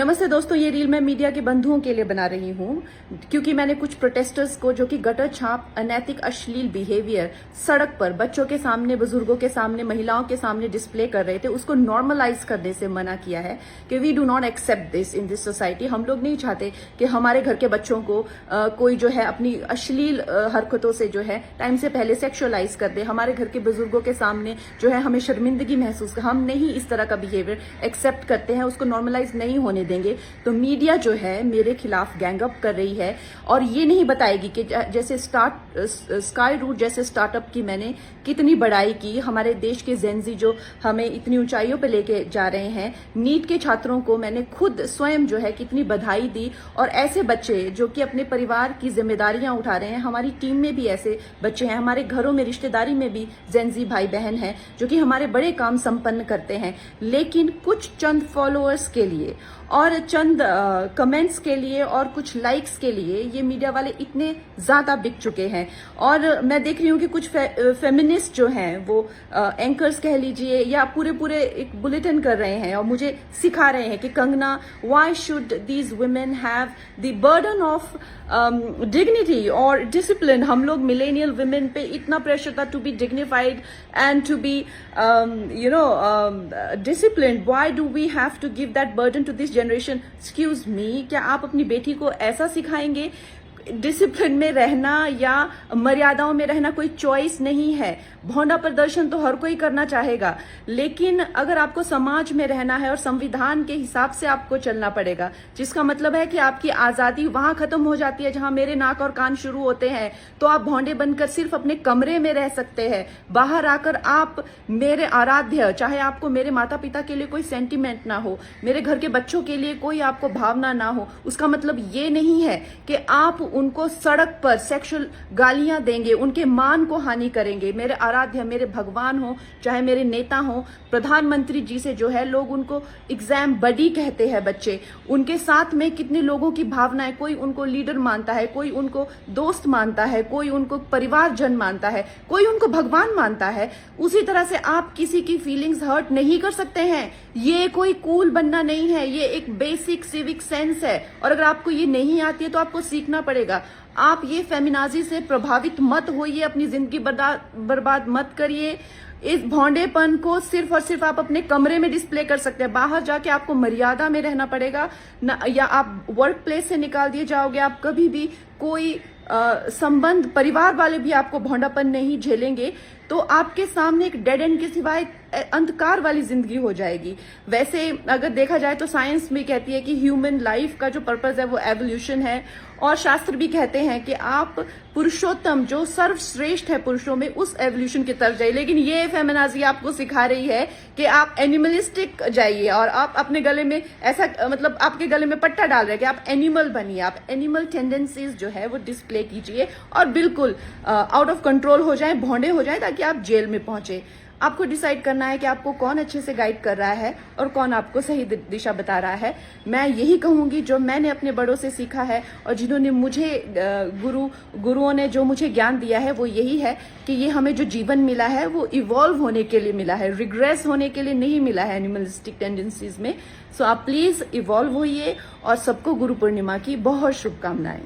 नमस्ते दोस्तों, ये रील मैं मीडिया के बंधुओं के लिए बना रही हूँ क्योंकि मैंने कुछ प्रोटेस्टर्स को जो कि गटर छाप, अनैतिक, अश्लील बिहेवियर सड़क पर बच्चों के सामने, बुजुर्गों के सामने, महिलाओं के सामने डिस्प्ले कर रहे थे, उसको नॉर्मलाइज करने से मना किया है कि we do not accept this in this society. हम लोग नहीं चाहते कि हमारे घर के बच्चों को कोई जो है अपनी अश्लील हरकतों से जो है टाइम से पहले सेक्सुअलाइज कर दे। हमारे घर के बुजुर्गों के सामने जो है हमें शर्मिंदगी महसूस कर, हम नहीं इस तरह का बिहेवियर एक्सेप्ट करते हैं, उसको नॉर्मलाइज नहीं होने देंगे। तो मीडिया जो है मेरे खिलाफ गैंग अप कर रही है और ये नहीं बताएगी कि जैसे स्काई रूट जैसे स्टार्टअप की मैंने कितनी बड़ाई की, हमारे देश के जेनजी जो हमें इतनी ऊंचाइयों पे लेके जा रहे हैं, नीट के छात्रों को मैंने खुद स्वयं जो है कितनी बधाई दी। और ऐसे बच्चे जो कि अपने परिवार की जिम्मेदारियां उठा रहे हैं, हमारी टीम में भी ऐसे बच्चे हैं, हमारे घरों में रिश्तेदारी में भी जेनजी भाई बहन हैं जो कि हमारे बड़े काम संपन्न करते हैं, लेकिन कुछ चंद फॉलोअर्स के लिए और चंद कमेंट्स के लिए और कुछ लाइक्स के लिए ये मीडिया वाले इतने ज्यादा बिक चुके हैं। और मैं देख रही हूँ कि कुछ फेमिनिस्ट जो हैं वो एंकर्स कह लीजिए या पूरे एक बुलेटिन कर रहे हैं और मुझे सिखा रहे हैं कि Kangana, why should these women have the burden of dignity और डिसिप्लिन। हम लोग मिलेनियल वुमेन पे इतना प्रेशर था to be dignified and to be disciplined, why do we have to give that burden to this generation. Excuse me, क्या आप अपनी बेटी को ऐसा सिखाएंगे? डिसिप्लिन में रहना या मर्यादाओं में रहना कोई चॉइस नहीं है। भौंडा प्रदर्शन तो हर कोई करना चाहेगा, लेकिन अगर आपको समाज में रहना है और संविधान के हिसाब से आपको चलना पड़ेगा, जिसका मतलब है कि आपकी आजादी वहां खत्म हो जाती है जहां मेरे नाक और कान शुरू होते हैं। तो आप भौंडे बनकर सिर्फ अपने कमरे में रह सकते हैं। बाहर आकर आप मेरे आराध्य, चाहे आपको मेरे माता पिता के लिए कोई सेंटिमेंट ना हो, मेरे घर के बच्चों के लिए कोई आपको भावना ना हो, उसका मतलब ये नहीं है कि आप उनको सड़क पर सेक्सुअल गालियां देंगे, उनके मान को हानि करेंगे। मेरे आराध्य, मेरे भगवान हो, चाहे मेरे नेता हो, प्रधानमंत्री जी से जो है लोग उनको एग्जाम बडी कहते हैं बच्चे, उनके साथ में कितने लोगों की भावनाएं, कोई उनको लीडर मानता है, कोई उनको दोस्त मानता है, कोई उनको परिवारजन मानता है, कोई उनको भगवान मानता है। उसी तरह से आप किसी की फीलिंग्स हर्ट नहीं कर सकते हैं। ये कोई कूल बनना नहीं है, ये एक बेसिक सिविक सेंस है और अगर आपको ये नहीं आती है तो आपको सीखना पड़ेगा। आप ये फेमिनाजी से प्रभावित मत होइए, अपनी जिंदगी बर्बाद मत करिए। इस भौंडेपन को सिर्फ और सिर्फ आप अपने कमरे में डिस्प्ले कर सकते हैं। बाहर जाके आपको मर्यादा में रहना पड़ेगा ना, या आप वर्क प्लेस से निकाल दिए जाओगे। आप कभी भी कोई संबंध, परिवार वाले भी आपको भौंडापन नहीं झेलेंगे, तो आपके सामने एक डेड एंड के सिवाय अंधकार वाली जिंदगी हो जाएगी। वैसे अगर देखा जाए तो साइंस भी कहती है कि ह्यूमन लाइफ का जो पर्पस है वो एवोल्यूशन है, और शास्त्र भी कहते हैं कि आप पुरुषोत्तम, जो सर्वश्रेष्ठ है पुरुषों में, उस एवोल्यूशन की तरफ जाइए। लेकिन ये फेमिनाजी आपको सिखा रही है कि आप एनिमलिस्टिक जाइए और आप अपने गले में ऐसा, मतलब आपके गले में पट्टा डाल रहे हैं कि आप एनिमल बनिए, आप एनिमल टेंडेंसीज जो है वो डिस्प्ले कीजिए और बिल्कुल आउट ऑफ कंट्रोल हो जाए, भौंडे हो जाए, ताकि आप जेल में पहुंचे। आपको डिसाइड करना है कि आपको कौन अच्छे से गाइड कर रहा है और कौन आपको सही दिशा बता रहा है। मैं यही कहूंगी जो मैंने अपने बड़ों से सीखा है और जिन्होंने मुझे गुरुओं ने जो मुझे ज्ञान दिया है वो यही है कि ये हमें जो जीवन मिला है वो इवॉल्व होने के लिए मिला है, रिग्रेस होने के लिए नहीं मिला है एनिमलिस्टिक टेंडेंसीज में। सो आप प्लीज इवॉल्व होइए और सबको गुरु पूर्णिमा की बहुत शुभकामनाएं।